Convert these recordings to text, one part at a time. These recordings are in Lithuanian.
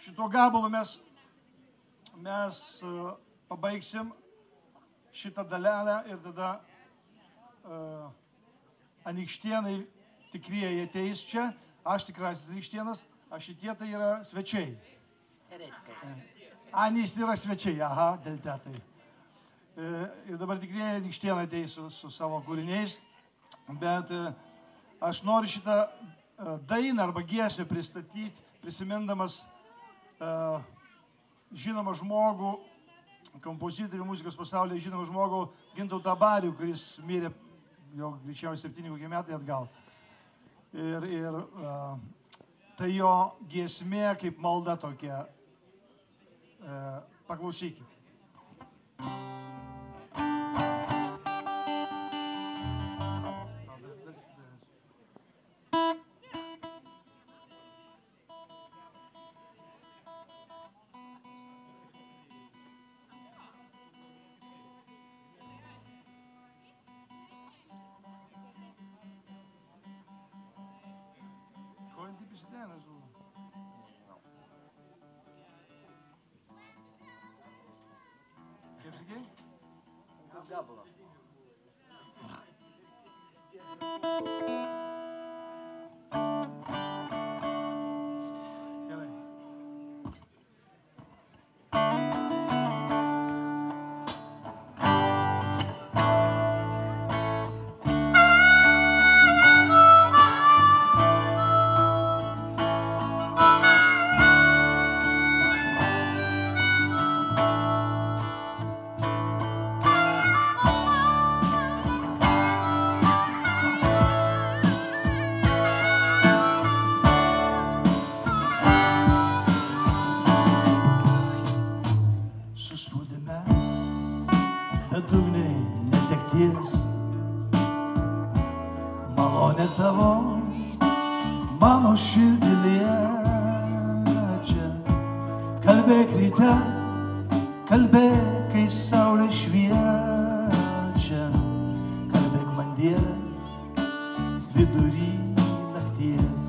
šito gabalu mes pabaigsim šitą dalelę ir tada anykštėnai tikrieji ateis čia, aš tikrasis anykštėnas, o šitie tai yra svečiai. Anys yra svečiai, aha, dėl tai. Ir dabar tikrieji anykštėnai ateis su savo kūriniais, bet aš noriu šitą dainą arba giesmę pristatyti, prisimindamas žinomą žmogų, kompozitorių muzikos pasaulyje žinomą žmogų Gintautą Abarių, kuris mirė jau greičiausiai 7 metai atgal. Ir tai jo giesmė kaip malda tokia. Paklausykit. Gabalas. Gerai. Malonė tavo mano širdį liečia. Kalbėk ryte, kalbėk, kai saulė šviečia. Kalbėk man Dieve vidury nakties.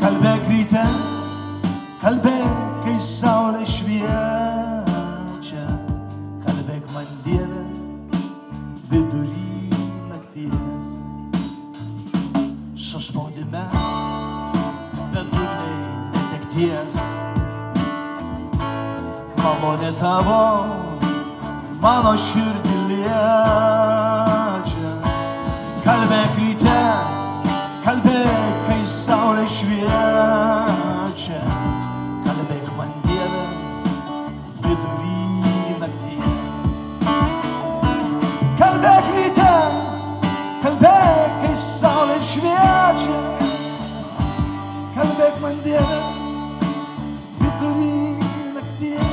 Kalbėk ryte, kalbėk, kai saulė šviečia. Kalbėk man Dieve vidury nakties. Suspaudime bedugniai netekties. Malonė tavo mano širdį liečia. Kalbėk ryte, kalbėk, kai saulė šviečia. Kalbėk man Dieve vidury nakties. Kalbėk ryte, kalbėk, kai saulė šviečia. Kalbėk man Dieve vidury nakties.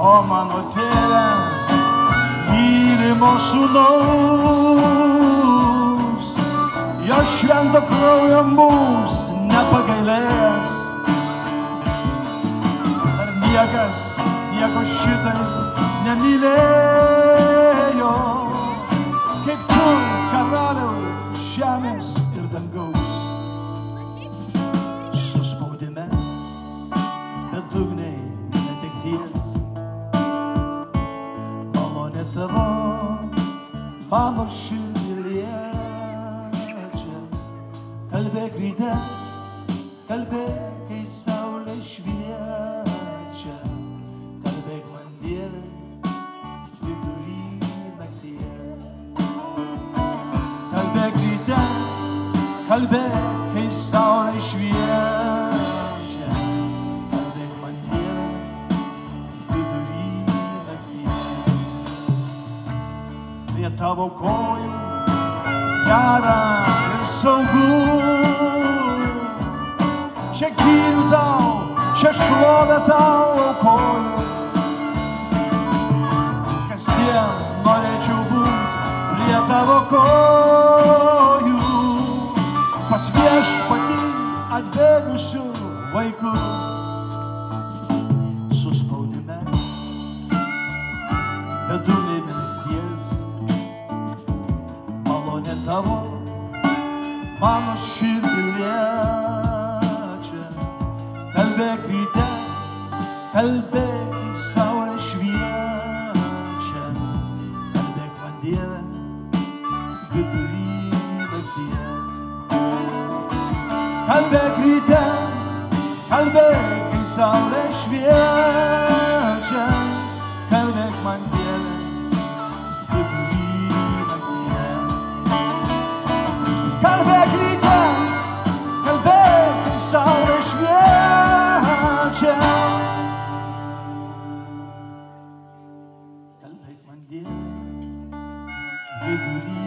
O mano tėve, mylimo sūnaus, jo švento kraujo mums nepagailės. Ar niekas nieko šitai nemylėjo, kaip tu, karaliau, žemės ir dangaus. Suspaudime bedugniai netekties. Tavo mano širdį liečia. Kalbėk ryte, kalbėk, kai saulė šviečia. Kalbėk man Dieve vidury nakties. Kalbėk ryte, kalbėk, kai saulė šviečia. Kalbėk man Dieve vidury nakties. Prie tavo kojų gera ir saugu. Čia gyriu tau, čia šlovę tau aukoju. mano širdį liečia. Kalbėk ryte, kalbėk, kai saulė šviečia. Kalbėk man Dieve, vidury nakties. Kalbėk ryte, kalbėk, kai saulė šviečia. Kalbėk man Dieve, vidury nakties. Kalbėk ryte, kalbėk, kai saulė šviečia. Kalbėk man Dieve, vidury